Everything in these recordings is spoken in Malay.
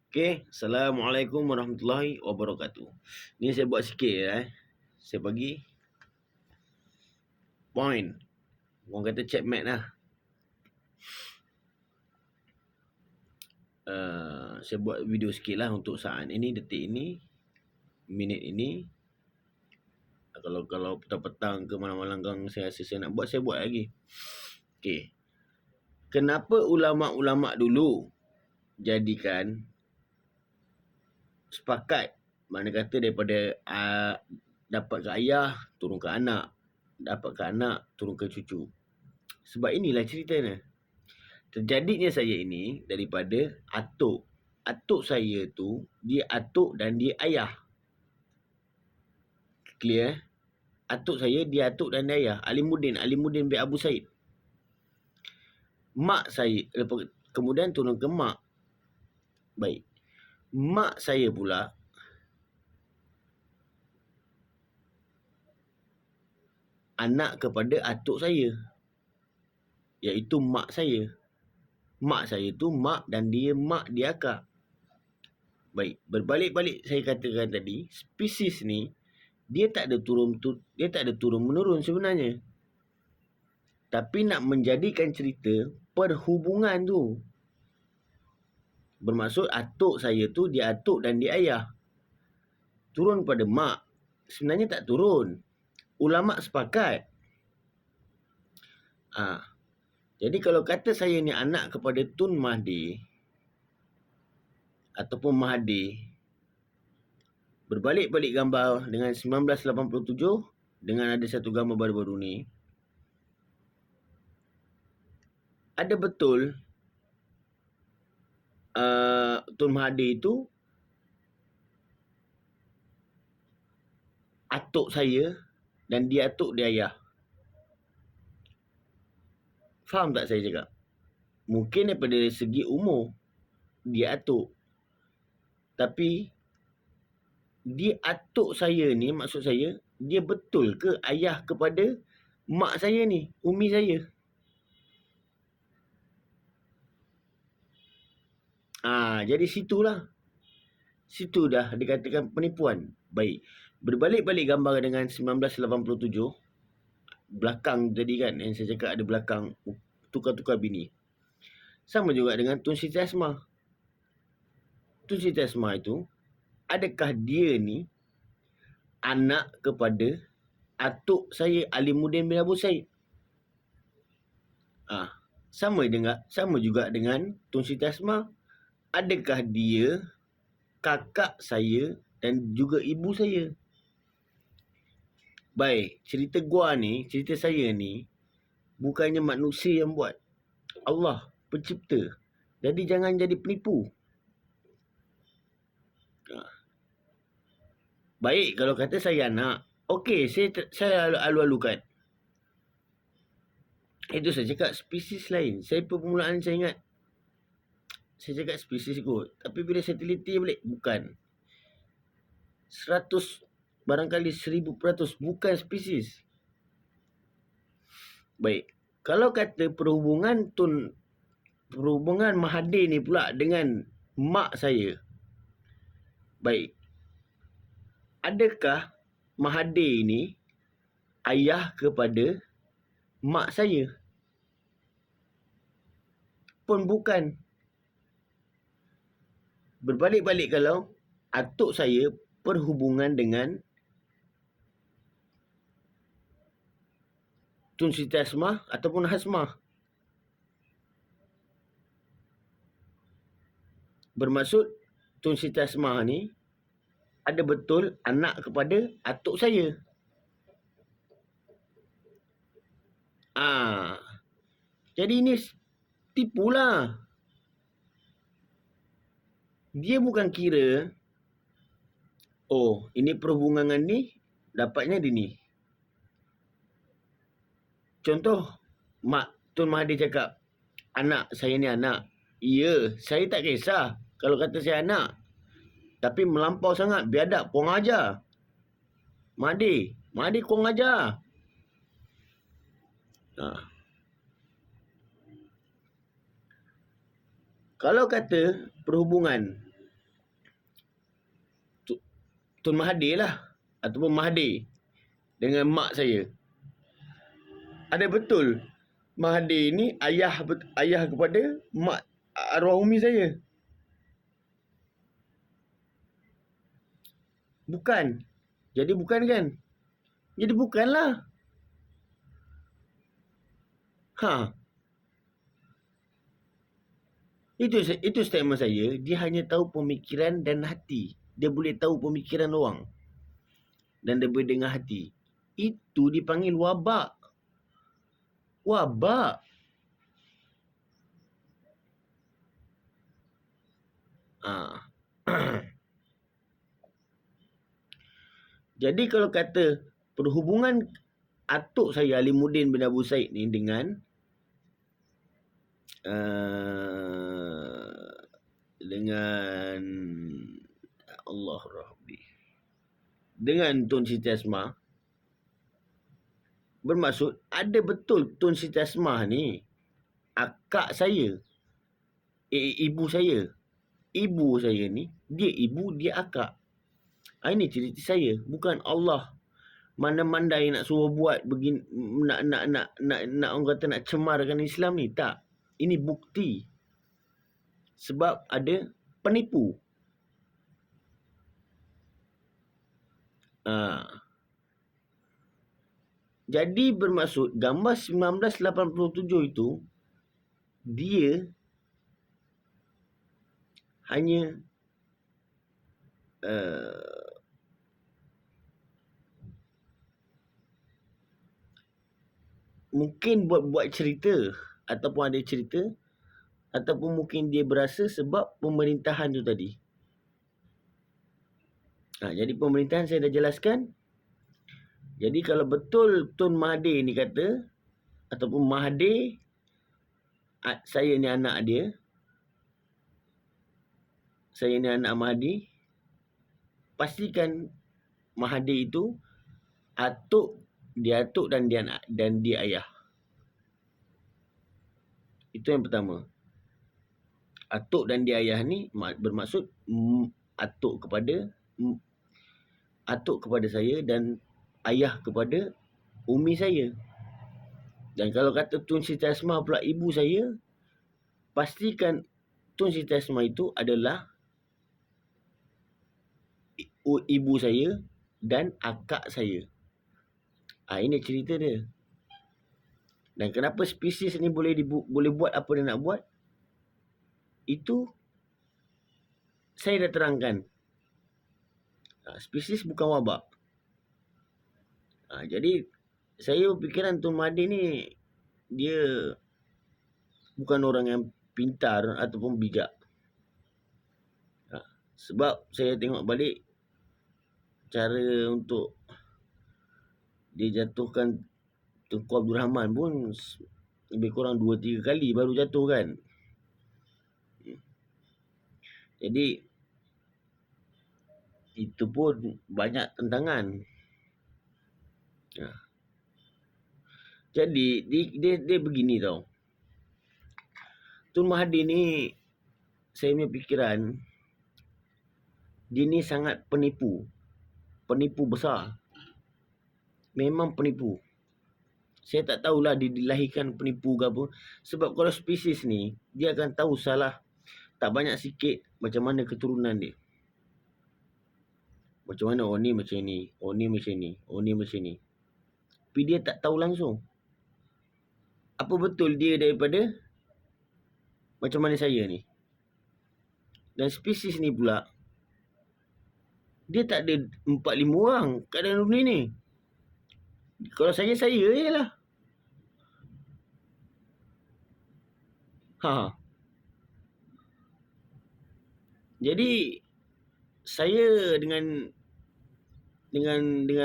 Okey, Assalamualaikum warahmatullahi wabarakatuh. Ni saya buat sikit Saya bagi point. Orang kata checkmate lah. Saya buat video sikit lah untuk saat ini, detik ini, minit ini. Kalau petang-petang ke malam-malam gang saya rasa saya nak buat, saya buat lagi. Okey. Kenapa ulama-ulama dulu jadikan sepakat, mana kata daripada dapat ke ayah turun ke anak, dapat ke anak turun ke cucu. Sebab inilah ceritanya. Terjadinya saya ini daripada atuk. Atuk saya tu dia atuk dan dia ayah. Clear? Atuk saya dia atuk dan dia ayah. Alimuddin bin Abu Said. Mak saya kemudian turun ke mak. Baik. Mak saya pula anak kepada atuk saya, iaitu mak saya. Mak saya tu mak dan dia mak dia akak. Baik, berbalik-balik saya katakan tadi, spesies ni dia tak ada turun menurun sebenarnya. Tapi nak menjadikan cerita perhubungan tu. Bermaksud atuk saya tu dia atuk dan dia ayah. Turun pada mak. Sebenarnya tak turun. Ulama sepakat. Jadi kalau kata saya ni anak kepada Tun Mahdi ataupun Mahathir, berbalik-balik gambar dengan 1987 dengan ada satu gambar baru-baru ni, ada betul Tun Mahathir itu atuk saya dan dia atuk dia ayah. Faham tak saya cakap? Mungkin daripada segi umur dia atuk. Tapi dia atuk saya ni, maksud saya, dia betul ke ayah kepada mak saya ni, umi saya? Jadi situlah. Situ dah dikatakan penipuan. Baik. Berbalik-balik gambar dengan 1987. Belakang tadi kan, yang saya cakap ada belakang tukar-tukar bini. Sama juga dengan Tun Siti Asmah. Tun Siti Asmah itu, adakah dia ni anak kepada atuk saya Alimuddin bin Abu Said? Sama juga dengan Tun Siti Asmah. Adakah dia kakak saya dan juga ibu saya? Baik, cerita saya ni bukannya manusia yang buat. Allah pencipta. Jadi jangan jadi penipu. Baik, kalau kata saya anak, okey, saya alu-alukan. Itu saya cakap spesies lain. Saya permulaan saya ingat saya cakap spesies kot. Tapi bila saya teliti balik, bukan. 100 barangkali 1000% bukan spesies. Baik, kalau kata perhubungan Mahathir ni pula dengan mak saya. Baik, adakah Mahathir ni ayah kepada mak saya? Pun bukan. Berbalik-balik kalau atuk saya perhubungan dengan Tun Siti Asmah ataupun Hasmah. Bermaksud Tun Siti Asmah ni ada betul anak kepada atuk saya. Jadi ini tipulah. Dia bukan kira, ini perhubungan ni dapatnya di ni. Contoh, Tun Mahathir cakap, anak saya ni anak. Ya, saya tak kisah kalau kata saya anak. Tapi melampau sangat, biadab, kurang ajar. Mahathir kurang ajar. Kalau kata perhubungan Tun Mahathir lah. Ataupun Mahathir. Dengan mak saya. Ada betul Mahathir ni ayah kepada mak arwah umi saya? Bukan. Jadi bukan kan? Jadi bukanlah. Ha. Itu statement saya. Dia hanya tahu pemikiran dan hati. Dia boleh tahu pemikiran orang. Dan dia boleh dengar hati. Itu dipanggil wabak. Wabak. Jadi kalau kata perhubungan atuk saya Alimuddin bin Abu Said ni dengan Allah Rabbi, dengan Tun Siti Asmah, bermaksud ada betul Tun Siti Asmah ni akak saya, ibu saya. Ibu saya ni, dia ibu, dia akak. Ini cerita saya, bukan Allah mana-mandai nak suruh buat begini, nak orang kata nak cemarkan Islam ni. Tak. Ini bukti. Sebab ada penipu. Jadi bermaksud gambar 1987 itu dia hanya mungkin buat cerita ataupun ada cerita, ataupun mungkin dia berasa sebab pemerintahan tu tadi. Jadi pemerintahan saya dah jelaskan. Jadi kalau betul Tun Mahathir ni kata, ataupun Mahathir, saya ni anak dia, saya ni anak Mahathir, pastikan Mahathir itu atuk, dia atuk dan dia ayah. Itu yang pertama. Atuk dan dia ayah ni bermaksud atuk kepada saya dan ayah kepada umi saya. Dan kalau kata Tun Siti Asmah pula ibu saya, pastikan Tun Siti Asmah itu adalah ibu saya dan akak saya. Ini cerita dia. Dan kenapa spesies ni boleh buat apa dia nak buat, itu saya dah terangkan. Spesies bukan wabak. Jadi saya berfikiran Tun Mahathir ni dia bukan orang yang pintar ataupun bijak. Sebab saya tengok balik cara untuk dia jatuhkan Tunku Abdul Rahman pun lebih kurang 2-3 kali baru jatuh kan. Jadi itu pun banyak tentangan. Jadi dia begini tau. Tun Mahathir ni, saya punya fikiran, dia ni sangat penipu. Penipu besar. Memang penipu. Saya tak tahulah dia dilahirkan penipu ke apa. Sebab kalau spesies ni, dia akan tahu salah tak banyak sikit macam mana keturunan dia. Macam mana ni macam ni, ni macam ni, ni macam ni. Tapi dia tak tahu langsung. Apa betul dia daripada macam mana saya ni. Dan spesies ni pula, dia tak ada 4-5 orang kat dalam dunia ni. Kalau saya je lah. Jadi saya dengan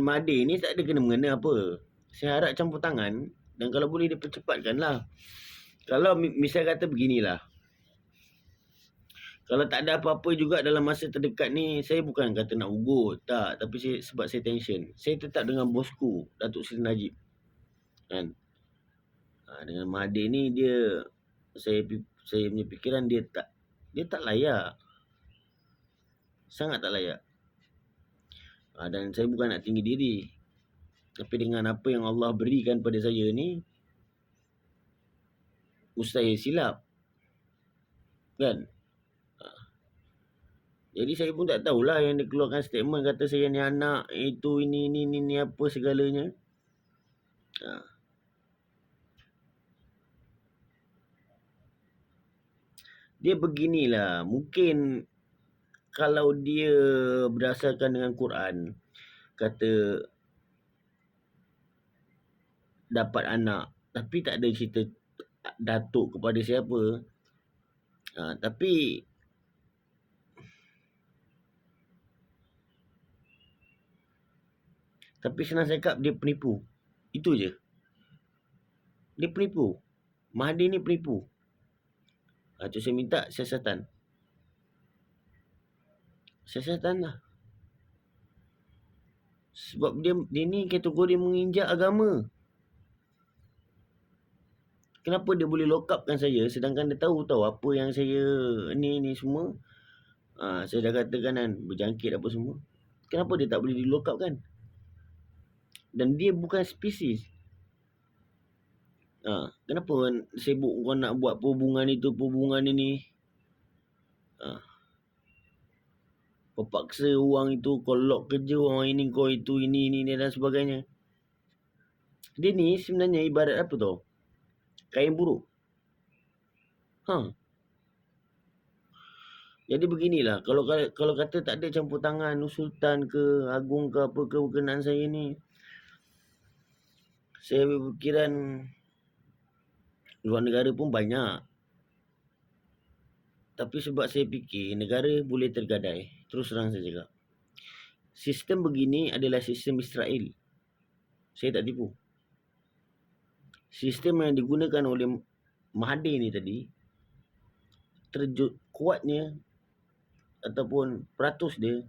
Mahathir ni tak ada kena-mengena apa. Saya harap campur tangan, dan kalau boleh dipercepatkanlah. Kalau misal kata beginilah, kalau tak ada apa-apa juga dalam masa terdekat ni, saya bukan kata nak ugut, tak. Tapi sebab saya tension. Saya tetap dengan bosku, Datuk Seri Najib. Kan? Dengan Mahathir ni, saya punya fikiran dia tak layak. Sangat tak layak. Dan saya bukan nak tinggi diri. Tapi dengan apa yang Allah berikan pada saya ni, mustahil silap. Kan? Jadi saya pun tak tahulah yang dia keluarkan statement kata saya ni anak, itu, ini, apa segalanya. Dia beginilah, mungkin kalau dia berdasarkan dengan Quran, kata dapat anak, tapi tak ada cerita datuk kepada siapa. Tapi senang cakap dia penipu. Itu je. Dia penipu. Mahathir ni penipu. Tu saya minta siasatan. Siasatan lah. Sebab dia ni kategori menginjak agama. Kenapa dia boleh lock upkan saya sedangkan dia tahu apa yang saya ni semua. Saya dah katakan kan, berjangkit apa semua. Kenapa dia tak boleh di lock up kan? Dan dia bukan spesies. Kenapa sibuk kau nak buat perhubungan itu, perhubungan ini? Paksa orang itu, kau lock kerja orang ini, kau itu, ini dan sebagainya. Dia ni sebenarnya ibarat apa tau? Kain buruk. Jadi beginilah, kalau kata tak ada campur tangan sultan ke agung ke apa ke berkenaan saya ni, saya berfikiran luar negara pun banyak. Tapi sebab saya fikir negara boleh tergadai, terus terang saya cakap, sistem begini adalah sistem Israel. Saya tak tipu. Sistem yang digunakan oleh Mahathir ni tadi, kuatnya ataupun peratus dia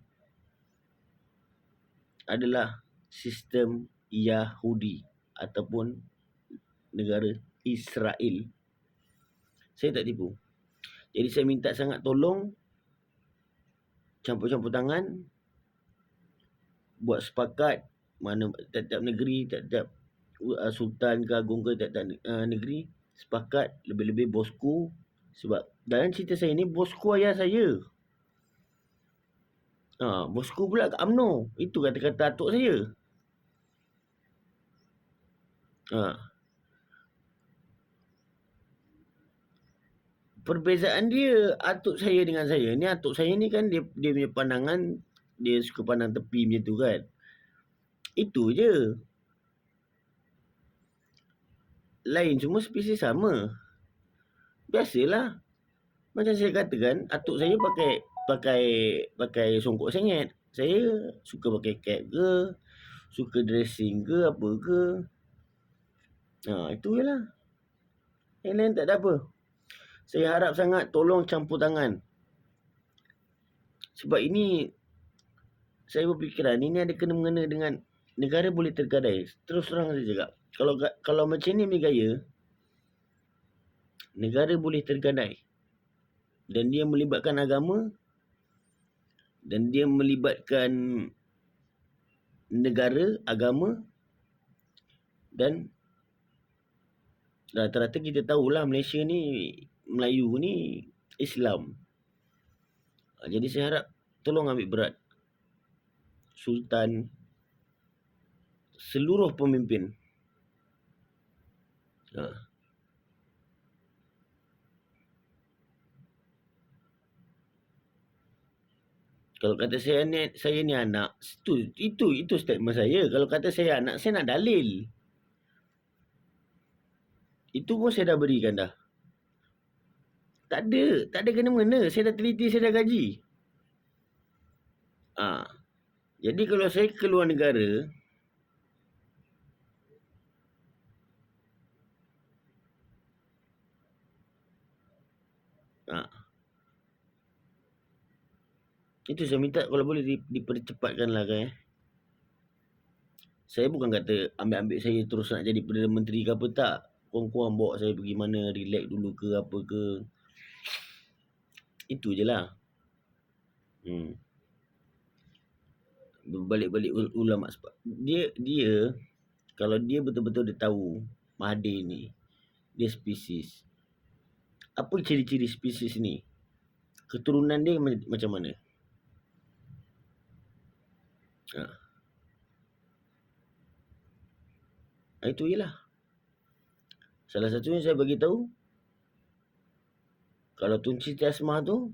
adalah sistem Yahudi ataupun negara Israel. Saya tak tipu. Jadi saya minta sangat tolong campur-campur tangan, buat sepakat mana tiap-tiap negeri, tiap-tiap sultan ke agung ke tiap-tiap negeri sepakat, lebih-lebih bosku. Sebab dalam cerita saya ni bosku ayah saya. Bosku pula kat UMNO. Itu kata-kata atuk saya. Perbezaan dia atuk saya dengan saya ni, atuk saya ni kan dia punya pandangan, dia suka pandang tepi macam tu kan. Itu je. Lain semua spesies sama. Biasalah. Macam saya katakan, atuk saya pakai songkok sengit. Saya suka pakai cap ke, suka dressing ke, apa ke. Itu je lah. Yang lain tak ada apa. Saya harap sangat tolong campur tangan. Sebab ini, saya berfikiran ini ada kena-mengena dengan negara boleh tergadai. Terus terang saya cakap. Kalau macam ni gaya, negara boleh tergadai. Dan dia melibatkan agama. Dan dia melibatkan negara, agama. Dan rata-rata kita tahulah Malaysia ni, Melayu ni Islam. Jadi saya harap tolong ambil berat Sultan, seluruh pemimpin. Kalau kata saya ni anak, itu statement saya. Kalau kata saya anak, saya nak dalil. Itu pun saya dah berikan dah. Tak ada kena-mengena. Saya dah teliti, saya dah gaji. Jadi kalau saya keluar negara, itu saya minta kalau boleh dipercepatkan lah kan. Saya bukan kata ambil saya terus nak jadi Perdana Menteri ke apa, tak. Kurang-kurang bawa saya pergi mana, relax dulu ke apa ke. Itu je lah. Berbalik-balik ulama sebab dia kalau dia betul-betul dia tahu Mahathir ni dia spesies. Apa ciri-ciri spesies ni? Keturunan dia macam mana? Itu jelah. Salah satunya saya bagi tahu, kalau Tun Siti Asmah tu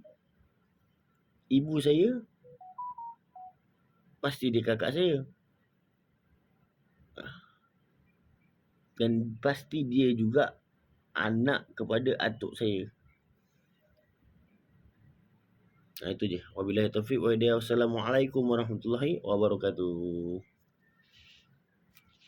ibu saya, pasti dia kakak saya. Dan pasti dia juga anak kepada atuk saya. Itu je. Wabillahi taufiq wa hidayah. Wassalamualaikum warahmatullahi wabarakatuh.